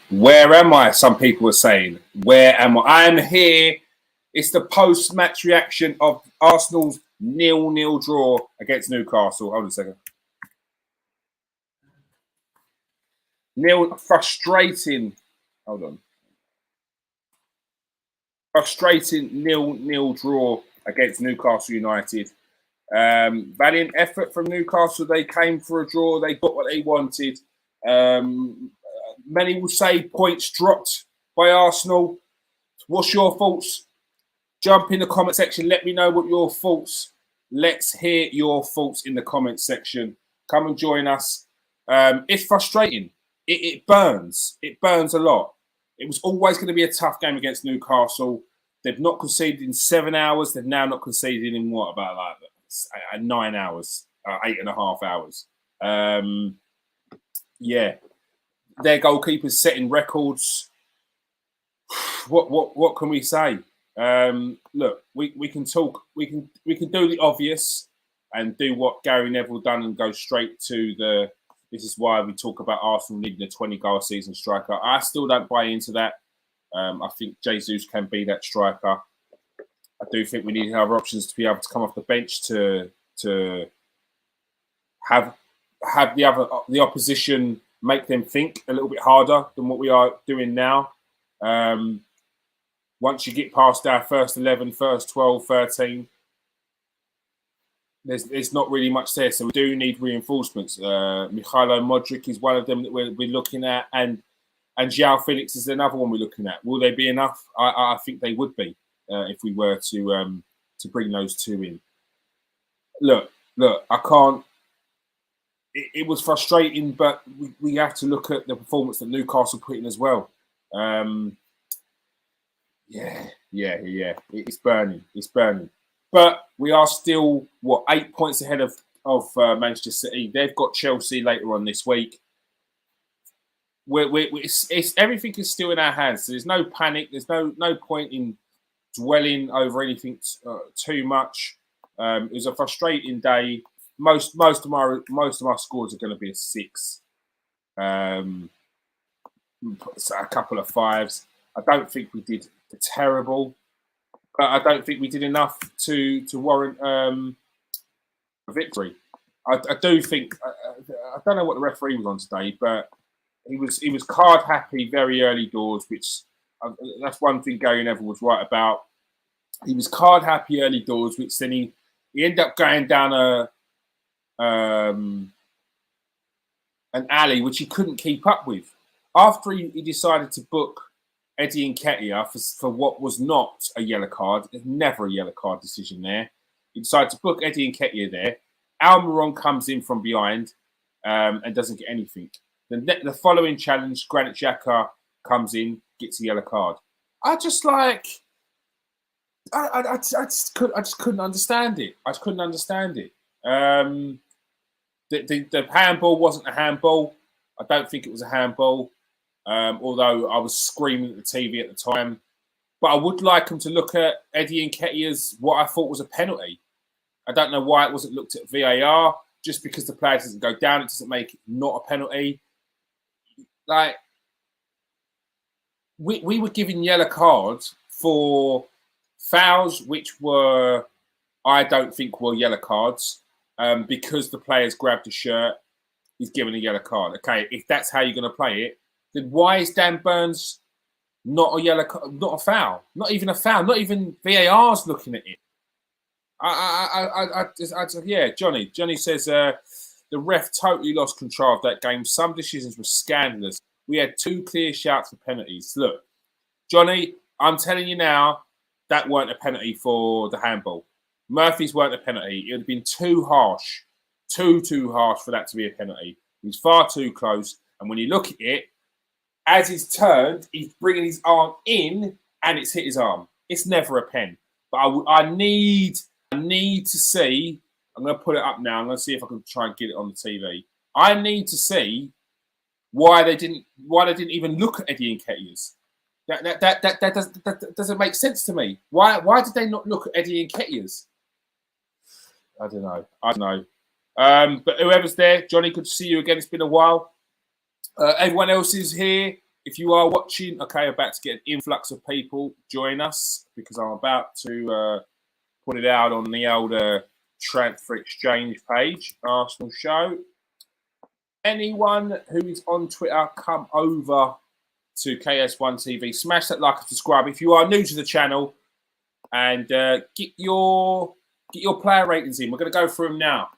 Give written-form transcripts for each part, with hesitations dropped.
Where am I? Some people are saying, where am I? I am here. It's the post-match reaction of Arsenal's 0-0 draw against Newcastle. Hold on a second. Frustrating. Hold on. Frustrating 0-0 draw against Newcastle United. Valiant effort from Newcastle. They came for a draw. They got what they wanted. Many will say points dropped by Arsenal. What's your thoughts? Jump in the comment section. Let me know what your thoughts. Let's hear your thoughts in the comment section. Come and join us. It's frustrating. It burns. It burns a lot. It was always going to be a tough game against Newcastle. They've not conceded in 7 hours. They've now not conceded in what, about like 9 hours, 8.5 hours. Yeah, their goalkeeper's setting records. What can we say? Look, we can talk. We can do the obvious and do what Gary Neville done and go straight to the. This is why we talk about Arsenal needing a 20-goal season striker. I still don't buy into that. I think Jesus can be that striker. I do think we need other options to be able to come off the bench to have the opposition make them think a little bit harder than what we are doing now. Once you get past our first 11, first 12, 13, there's not really much there. So we do need reinforcements. Mikhailo Modric is one of them that we're looking at, and João Felix is another one we're looking at. Will they be enough? I think they would be if we were to bring those two in. Look, I can't. It was frustrating, but we have to look at the performance that Newcastle put in as well. Yeah. It's burning. It's burning. But we are still, 8 points ahead of Manchester City. They've got Chelsea later on this week. Everything is still in our hands. So there's no panic. There's no point in dwelling over anything too much. It was a frustrating day. Most of my scores are going to be a 6. So a couple of 5s. I don't think we did terrible, but I don't think we did enough to warrant a victory. I do think I don't know what the referee was on today, but he was card happy very early doors, which that's one thing Gary Neville was right about. He was card happy early doors, which then he ended up going down an alley which he couldn't keep up with. After he decided to book Eddie Nketiah for what was not a yellow card, never a yellow card decision there. He decided to book Eddie Nketiah there. Almiron comes in from behind and doesn't get anything. The following challenge, Granit Xhaka comes in, gets a yellow card. I just couldn't understand it. I just couldn't understand it. The handball wasn't a handball. I don't think it was a handball. Although I was screaming at the TV at the time. But I would like him to look at Eddie Nketiah's what I thought was a penalty. I don't know why it wasn't looked at VAR. Just because the player doesn't go down, it doesn't make it not a penalty. Like, we were given yellow cards for fouls which were, I don't think were yellow cards. Because the players grabbed a shirt, he's given a yellow card. Okay, if that's how you're going to play it, then why is Dan Burns not a yellow card, not a foul? Not even a foul. Not even VAR's looking at it. Yeah, Johnny. Johnny says the ref totally lost control of that game. Some decisions were scandalous. We had 2 clear shouts for penalties. Look, Johnny, I'm telling you now, that weren't a penalty for the handball. Murphy's weren't a penalty. It would have been too harsh. Too harsh for that to be a penalty. He was far too close. And when you look at it, as he's turned, he's bringing his arm in and it's hit his arm. It's never a pen. But I need to see. I'm going to put it up now. I'm going to see if I can try and get it on the TV. I need to see why they didn't even look at Eddie Nketiah's. That doesn't make sense to me. Why did they not look at Eddie Nketiah's? I don't know. But whoever's there, Johnny, good to see you again. It's been a while. Everyone else is here. if you are watching, okay, about to get an influx of people, join us because I'm about to put it out on the old transfer exchange page, Arsenal Show. Anyone who is on Twitter, come over to KS1 TV. Smash that like and subscribe if you are new to the channel, and get your player ratings in. We're going to go through them now.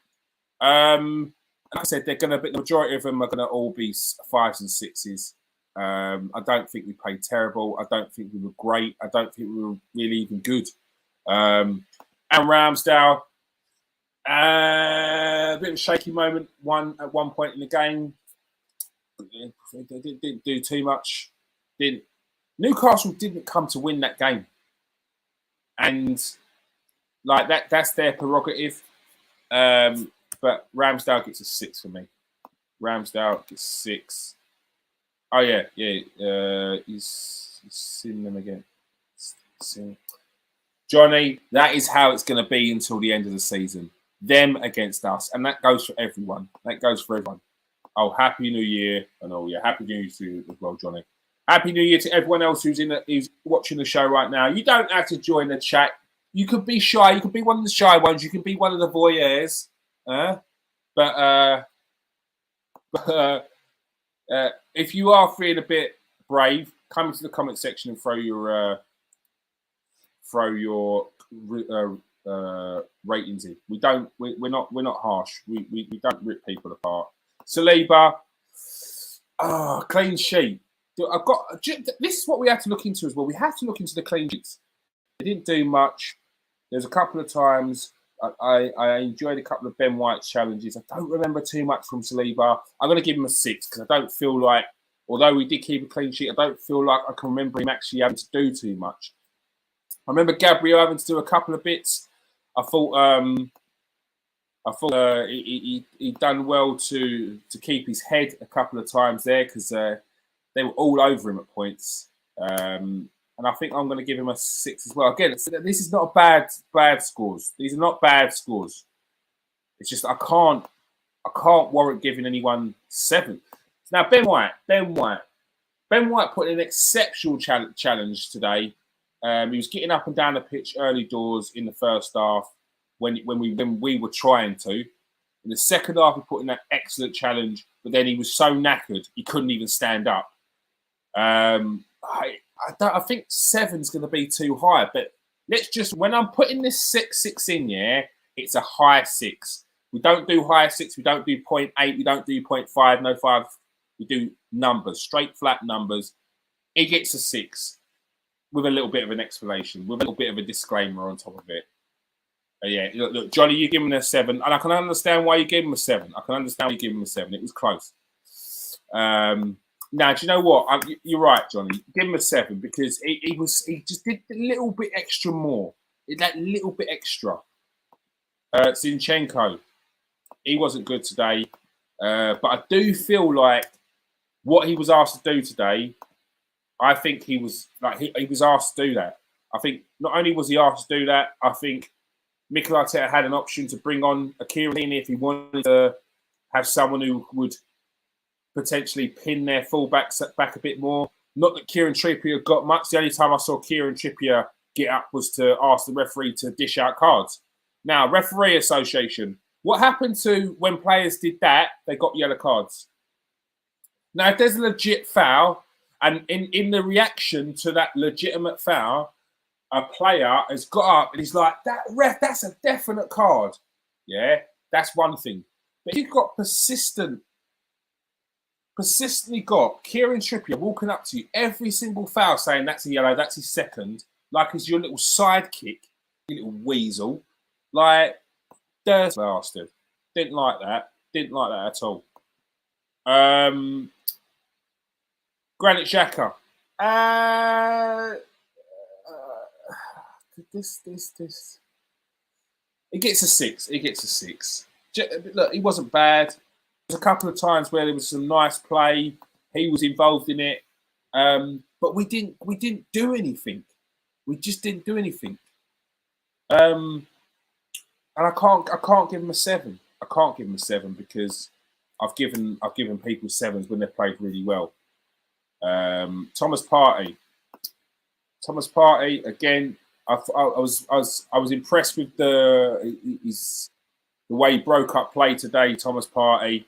Like I said, the majority of them are going to all be 5s and 6s. I don't think we played terrible. I don't think we were great. I don't think we were really even good. And Ramsdale, a bit of a shaky moment. At one point in the game, they didn't do too much. Newcastle didn't come to win that game, and like that's their prerogative. But Ramsdale gets a 6 for me. Ramsdale gets 6. Oh yeah. He's seen them again. Johnny, that is how it's going to be until the end of the season. Them against us, and that goes for everyone. Oh, Happy New Year, and Happy New Year to you as well, Johnny. Happy New Year to everyone else who's watching the show right now. You don't have to join the chat. You could be shy. You could be one of the shy ones. You could be one of the voyeurs. But if you are feeling a bit brave, come into the comment section and throw your ratings in. We're not harsh. We don't rip people apart. Saliba, clean sheet. This is what we had to look into as well. We have to look into the clean sheets. They didn't do much. There's a couple of times I enjoyed a couple of Ben White's challenges. I don't remember too much from Saliba. I'm going to give him a 6 because I don't feel like, although we did keep a clean sheet, I don't feel like I can remember him actually having to do too much. I remember Gabriel having to do a couple of bits. I thought he done well to keep his head a couple of times there because they were all over him at points. And I think I'm going to give him a 6 as well. Again, this is not a bad scores. These are not bad scores. It's just I can't warrant giving anyone 7. Now Ben White put in an exceptional challenge today. He was getting up and down the pitch early doors in the first half when we were trying to. In the second half, he put in that excellent challenge, but then he was so knackered he couldn't even stand up. I think 7's going to be too high, but when I'm putting this 6 in, it's a high 6. We don't do high 6. We don't do 0.8. We don't do 0.5. No 5. We do numbers, straight flat numbers. He gets a 6 with a little bit of an explanation, with a little bit of a disclaimer on top of it. Look, Johnny, you give him a 7, and I can understand why you gave him a 7. I can understand why you gave him a 7. It was close. Now, do you know what? You're right, Johnny. Give him a 7 because he just did a little bit extra more. That little bit extra. Zinchenko, he wasn't good today, but I do feel like what he was asked to do today. I think he was asked to do that. I think not only was he asked to do that, I think Mikel Arteta had an option to bring on a Kieran if he wanted to have someone who would potentially pin their fullbacks back a bit more. Not that Kieran Trippier got much. The only time I saw Kieran Trippier get up was to ask the referee to dish out cards. Now, referee association. What happened to when players did that? They got yellow cards. Now, if there's a legit foul, and in the reaction to that legitimate foul, a player has got up and he's like, that ref, that's a definite card. Yeah, that's one thing. But you've got persistently got Kieran Trippier walking up to you every single foul saying that's a yellow, that's his second, like he's your little sidekick, you little weasel. Like, dirty bastard. Didn't like that. Didn't like that at all. Granit Xhaka. This. He gets a 6. He gets a 6. Look, he wasn't bad. There's a couple of times where there was some nice play. He was involved in it, but we didn't do anything. We just didn't do anything. And I can't give him a 7. I can't give him a 7 because I've given people 7s when they played really well. Thomas Partey. Thomas Partey again. I was impressed with the way he broke up play today. Thomas Partey.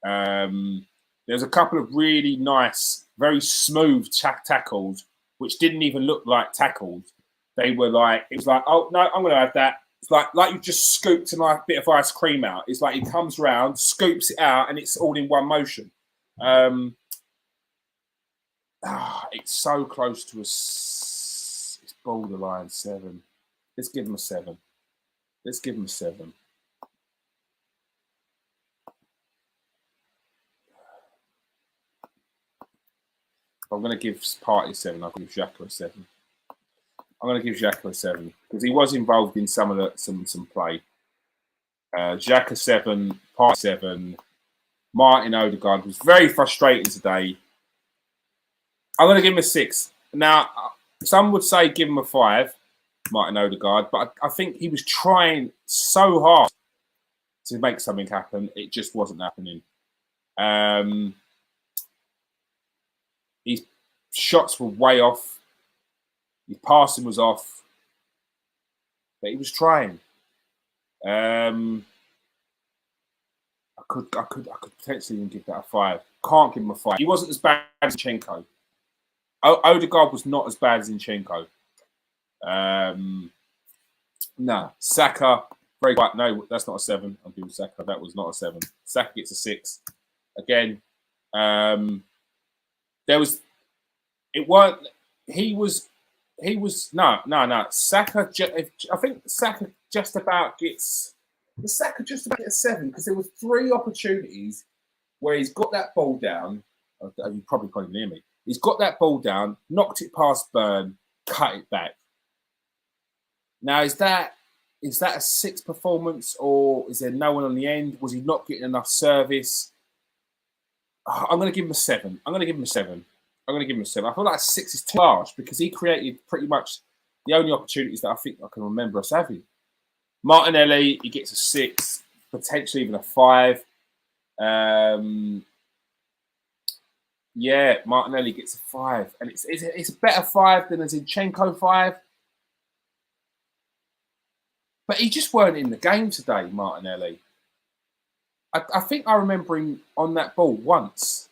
There's a couple of really nice, very smooth tackles, which didn't even look like tackles. They were like, it was like, oh no, I'm going to have that. It's like you just scooped a nice bit of ice cream out. It's like he comes round, scoops it out, and it's all in one motion. It's so close to it's borderline 7. Let's give him a 7. Let's give him a 7. I'm going to give Partey a 7. I'll give Xhaka a 7. I'm going to give Xhaka a 7 because he was involved in some of the some play. Xhaka 7, Partey 7. Martin Odegaard was very frustrating today. I'm going to give him a 6. Now, some would say give him a 5, Martin Odegaard, but I think he was trying so hard to make something happen. It just wasn't happening. His shots were way off. His passing was off, but he was trying. I could potentially even give that a 5. Can't give him a 5. He wasn't as bad as Zinchenko. Odegaard was not as bad as Zinchenko. No, Saka, very quiet. No, that's not a 7. I'll give Saka. That was not a 7. Saka gets a 6. Again, Saka, I think Saka just about gets a 7 because there was 3 opportunities where he's got that ball down. You probably can't even hear me. He's got that ball down, knocked it past Burn, cut it back. Now, is that a 6 performance, or is there no one on the end? Was he not getting enough service? I'm going to give him a 7. I feel like a 6 is too harsh because he created pretty much the only opportunities that I think I can remember us having. Martinelli, he gets a 6, potentially even a 5. Yeah, Martinelli gets a 5, and it's a better 5 than a Zinchenko 5. But he just weren't in the game today, Martinelli. I think I remember him on that ball once.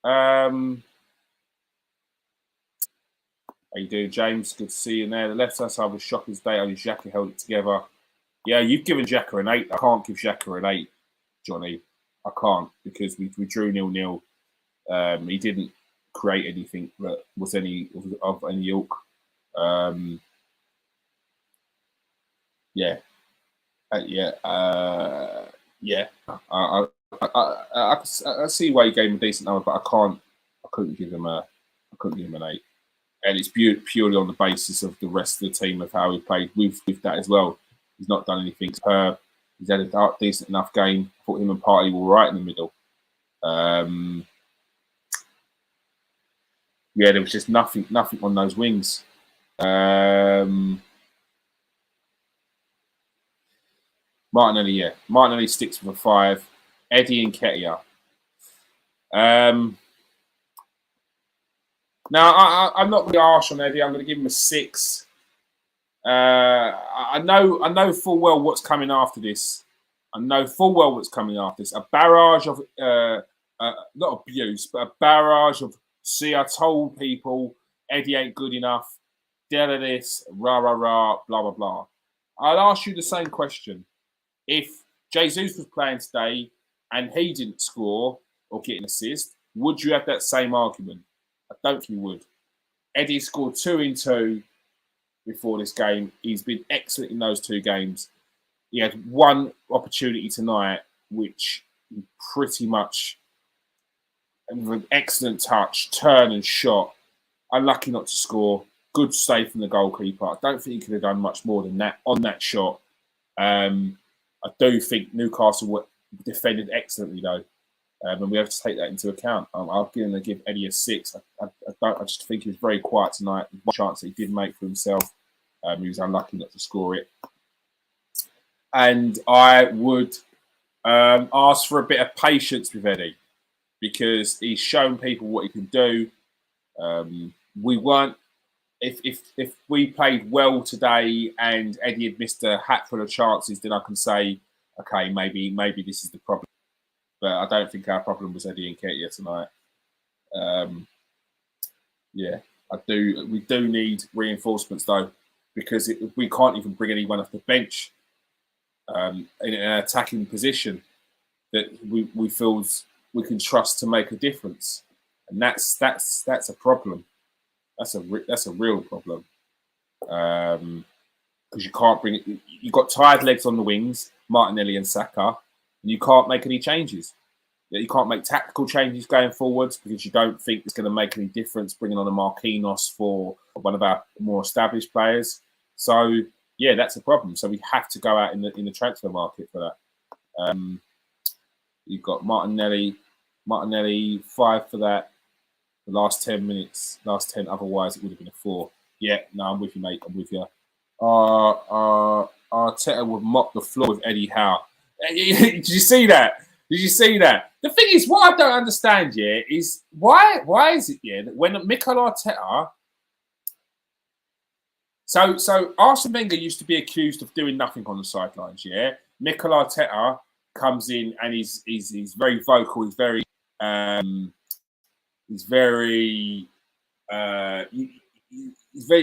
How you doing, James? Good to see you there. The left-hand side was shocking today. Only Xhaka held it together. Yeah, you've given Xhaka an 8. I can't give Xhaka an 8, Johnny. I can't because we drew 0-0. He didn't create anything that was of any ilk. I see why he gave him a decent number, but I couldn't give him an 8. And it's purely on the basis of the rest of the team of how he played with that as well. He's not done anything superb. He's had a decent enough game. I thought him and Partey were right in the middle. There was just nothing on those wings. Martinelli sticks with a 5. Eddie and Nketiah. Now I'm not really harsh on Eddie. I'm going to give him a 6. I know full well what's coming after this. A barrage of not abuse, but a barrage of see. I told people Eddie ain't good enough. This, rah rah rah, blah blah blah. I'll ask you the same question. If Jesus was playing today and he didn't score or get an assist, would you have that same argument? I don't think you would. Eddie scored 2 in 2 before this game. He's been excellent in those 2 games. He had 1 opportunity tonight, which pretty much with an excellent touch, turn and shot. Unlucky not to score. Good save from the goalkeeper. I don't think he could have done much more than that on that shot. I do think Newcastle defended excellently though, and we have to take that into account. I'm going to give Eddie a 6. I just think he was very quiet tonight. One chance that he did make for himself, he was unlucky not to score it. And I would ask for a bit of patience with Eddie. because he's shown people what he can do. We weren't. If we played well today and Eddie had missed a hatful of chances, then I can say, okay, maybe this is the problem. But I don't think our problem was Eddie Nketiah tonight. Yeah, I do. We do need reinforcements though, because we can't even bring anyone off the bench in an attacking position that we feel we can trust to make a difference, and that's a problem. That's a real problem, because you can't bring it. You've got tired legs on the wings, Martinelli and Saka, and you can't make any changes. You can't make tactical changes going forwards because you don't think it's going to make any difference bringing on a Marquinhos for one of our more established players. So yeah, that's a problem. So we have to go out in the transfer market for that. You've got Martinelli 5 for that. The last 10 minutes, last 10. Otherwise, it would have been a 4. Yeah, no, I'm with you, mate. I'm with you. Arteta would mop the floor with Eddie Howe. Did you see that? Did you see that? The thing is, what I don't understand, yeah, is why is it, yeah, that when Mikel Arteta... So Arsene Wenger used to be accused of doing nothing on the sidelines, yeah? Mikel Arteta comes in and he's very vocal, he's very... He's very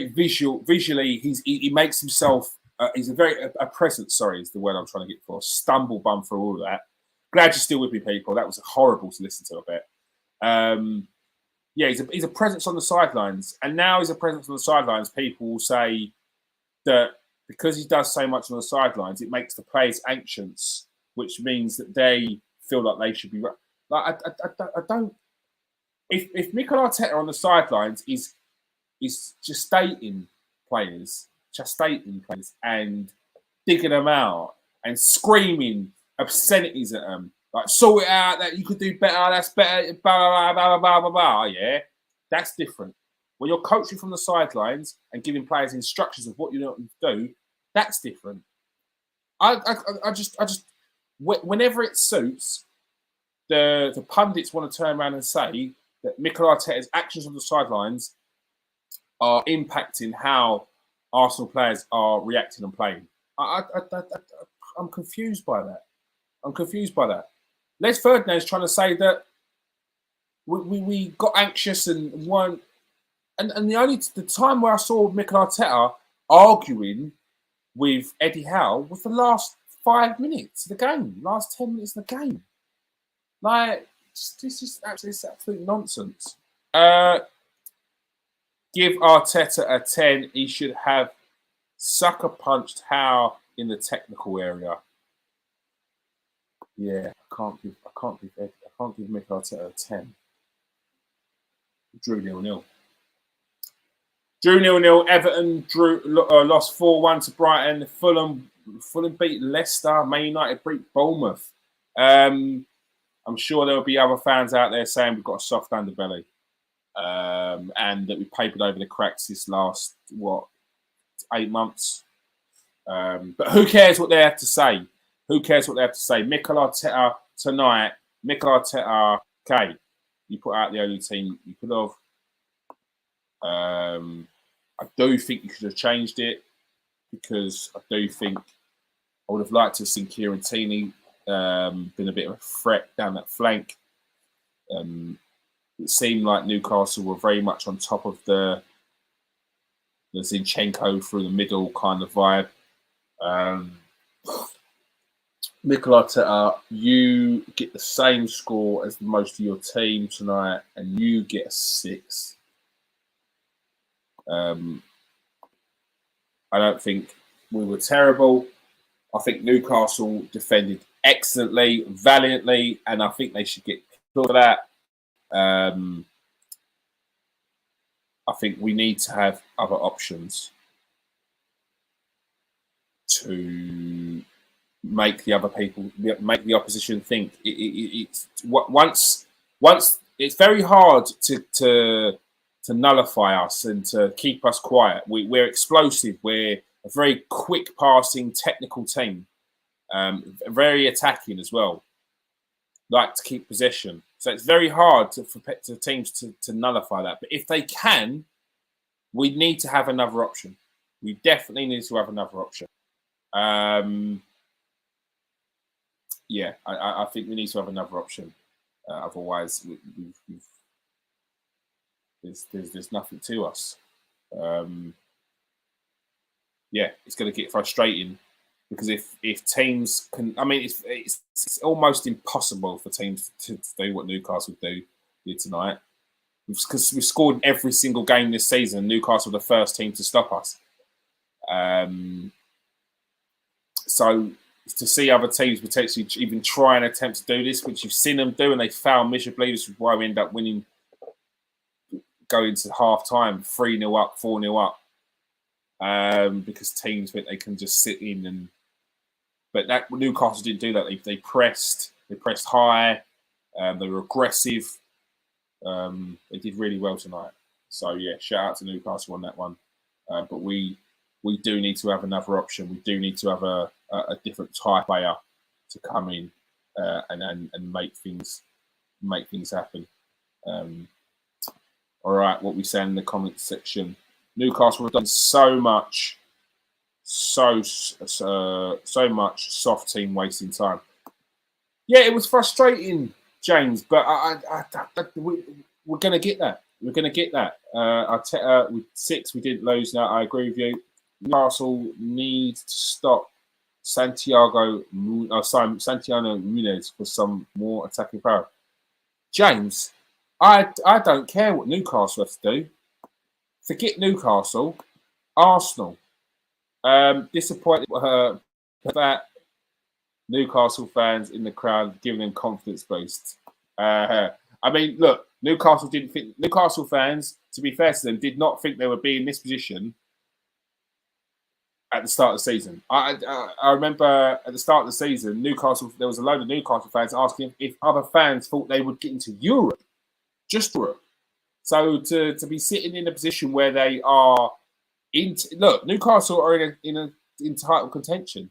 visual. Visually, he makes himself. He's a presence. Sorry, is the word I'm trying to get for. Stumble bum for all of that. Glad you're still with me, people. That was horrible to listen to. I bet. Yeah, he's a presence on the sidelines, and now he's a presence on the sidelines. People will say that because he does so much on the sidelines, it makes the players anxious, which means that they feel like they should be. Like I don't. If Mikel Arteta on the sidelines is chastising players and digging them out and screaming obscenities at them, like sort it out, that you could do better, that's better, blah, blah, blah, blah, blah, blah, yeah, that's different. When you're coaching from the sidelines and giving players instructions of what you want them to do, that's different. I just whenever it suits, the pundits want to turn around and say that Mikel Arteta's actions on the sidelines are impacting how Arsenal players are reacting and playing. I'm confused by that. Les Ferdinand is trying to say that we got anxious and weren't. And the time where I saw Mikel Arteta arguing with Eddie Howe was the last 5 minutes of the game, last 10 minutes of the game. Like, this is absolute nonsense. Give Arteta a 10. He should have sucker punched Howe in the technical area. Yeah, I can't give Mikel Arteta a 10. Drew 0-0. Drew 0-0. Everton lost 4-1 to Brighton. Fulham beat Leicester. Man United beat Bournemouth. I'm sure there will be other fans out there saying we've got a soft underbelly, and that we papered over the cracks this last 8 months. But who cares what they have to say? Mikel Arteta tonight. Mikel Arteta. Okay, you put out the only team you could have. I do think you should have changed it, because I do think I would have liked to have seen Kieran Tierney been a bit of a threat down that flank. It seemed like Newcastle were very much on top of the Zinchenko through the middle kind of vibe. Mikel Arteta, you get the same score as most of your team tonight, and you get a 6. I don't think we were terrible. I think Newcastle defended excellently, valiantly, and I think they should get for that. I think we need to have other options to make the opposition think. Once it's very hard to nullify us and to keep us quiet. We're explosive. We're a very quick passing technical team, very attacking as well. like to keep possession. So it's very hard for teams to nullify that. But if they can, we need to have another option. We definitely need to have another option. Yeah, I think we need to have another option. Otherwise, there's nothing to us. Yeah, it's going to get frustrating because if teams can, I mean, it's almost impossible for teams to do what Newcastle did tonight. Because we've scored every single game this season. Newcastle were the first team to stop us. So to see other teams potentially even try and attempt to do this, which you've seen them do, and they fail miserably. This is why we end up winning, going to half time 3-0 up, 4-0 up. Because teams think they can just sit in and. But that Newcastle didn't do that. They pressed high. They were aggressive. They did really well tonight. So yeah, shout out to Newcastle on that one. But we do need to have another option. We do need to have a different type player to come in and make things happen. All right, what we say in the comments section. Newcastle have done so much soft team wasting time. Yeah, it was frustrating, James, but we're going to get that. We're going to get that. With 6, we didn't lose. Now I agree with you. Newcastle needs to stop Santiago Muniz for some more attacking power. James, I don't care what Newcastle have to do. Forget Newcastle, Arsenal. Disappointed that Newcastle fans in the crowd giving them confidence boost. I mean, look, Newcastle fans, to be fair to them, did not think they would be in this position at the start of the season. I remember at the start of the season, there was a load of Newcastle fans asking if other fans thought they would get into Europe, just Europe. So to be sitting in a position where they are look, Newcastle are in title contention.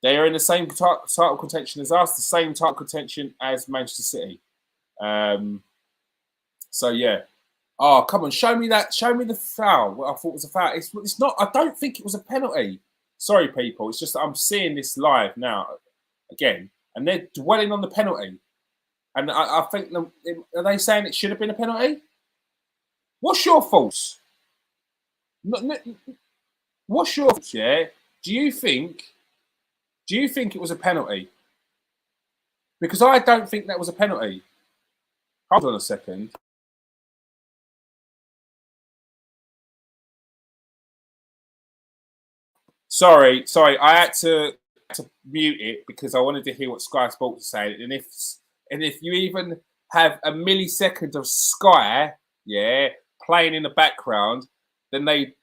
They are in the same title contention as us, the same title contention as Manchester City. So yeah. Oh, come on, show me that. Show me the foul. What I thought was a foul. It's not. I don't think it was a penalty. Sorry, people. It's just that I'm seeing this live now again, and they're dwelling on the penalty. And I think, are they saying it should have been a penalty? What's your thoughts? What's your thoughts? Yeah. Do you think it was a penalty? Because I don't think that was a penalty. Hold on a second. Sorry. I had to mute it because I wanted to hear what Sky Sports was saying. And if you even have a millisecond of Sky, yeah, playing in the background, then they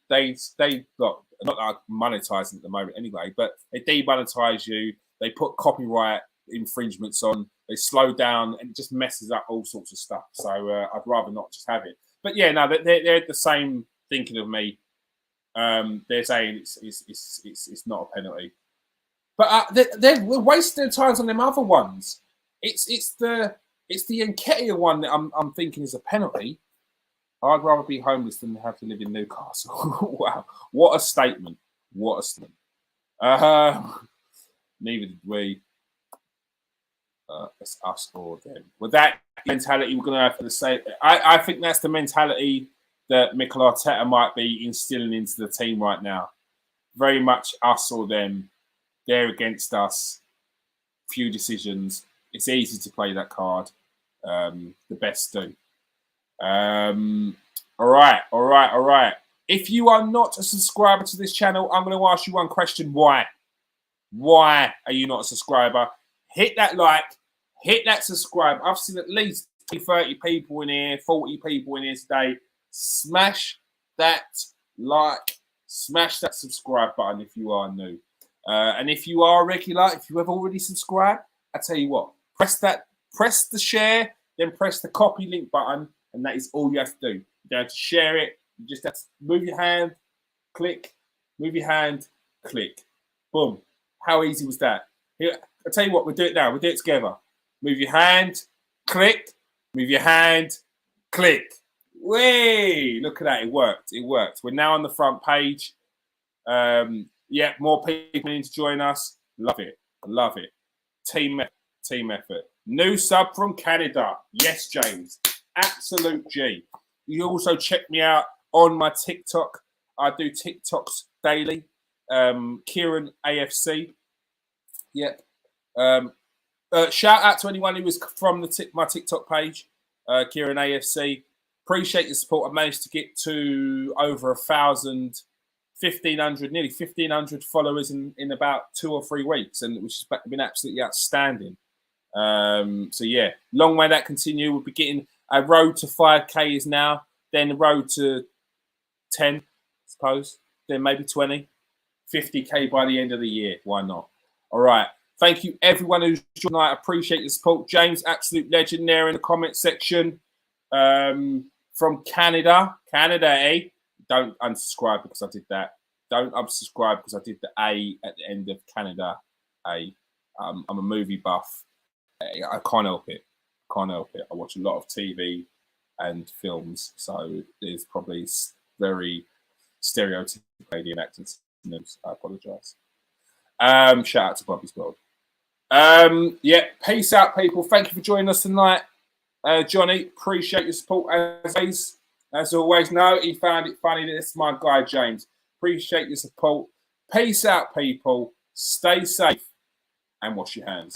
got not like monetizing at the moment anyway, but they demonetize you. They put copyright infringements on. They slow down and it just messes up all sorts of stuff. So I'd rather not just have it. But yeah, no, they're the same thinking of me. They're saying it's not a penalty, but they're wasting their time on them other ones. It's the Nketiah one that I'm thinking is a penalty. I'd rather be homeless than have to live in Newcastle. Wow, what a statement! What a statement. Neither did we. It's us or them. With that mentality, we're going to have to say. I think that's the mentality that Mikel Arteta might be instilling into the team right now. Very much us or them. They're against us. Few decisions. It's easy to play that card. The best do. All right. If you are not a subscriber to this channel, I'm going to ask you one question. Why? Why are you not a subscriber? Hit that like. Hit that subscribe. I've seen at least 30 people in here, 40 people in here today. Smash that like. Smash that subscribe button if you are new. And if you are regular, if you have already subscribed, I tell you what, press the share, then press the copy link button, and that is all you have to do. You don't have to share it. You just have to move your hand, click, move your hand, click. Boom. How easy was that? Here, I'll tell you what, we'll do it now. We'll do it together. Move your hand. Click. Move your hand. Click. Whee! Look at that. It worked. It worked. We're now on the front page. Yeah, more people need to join us. Love it. Love it. Team effort. New sub from Canada. Yes, James. Absolute G. You also check me out on my TikTok. I do TikToks daily. Kieran AFC. Yep. Shout out to anyone who was from my TikTok page. Kieran AFC. Appreciate your support. I managed to get to over 1,000, 1,500, nearly 1,500 followers in about 2 or 3 weeks, and which has been absolutely outstanding. So yeah, long way that continue. We'll be getting a road to 5K is now, then the road to 10, I suppose, then maybe 20, 50K by the end of the year. Why not? All right. Thank you, everyone who's joined tonight. I appreciate your support. James, absolute legend there in the comment section. From Canada. Canada, eh? Don't unsubscribe because I did that. Don't unsubscribe because I did the A at the end of Canada. A. I'm a movie buff. I can't help it. Can't help it. I watch a lot of TV and films, so there's probably very stereotypical Canadian accents. I apologise. Shout out to Bobby's World. Yeah, peace out, people. Thank you for joining us tonight. Johnny, appreciate your support as always. No, he found it funny. This is my guy, James. Appreciate your support. Peace out, people. Stay safe and wash your hands.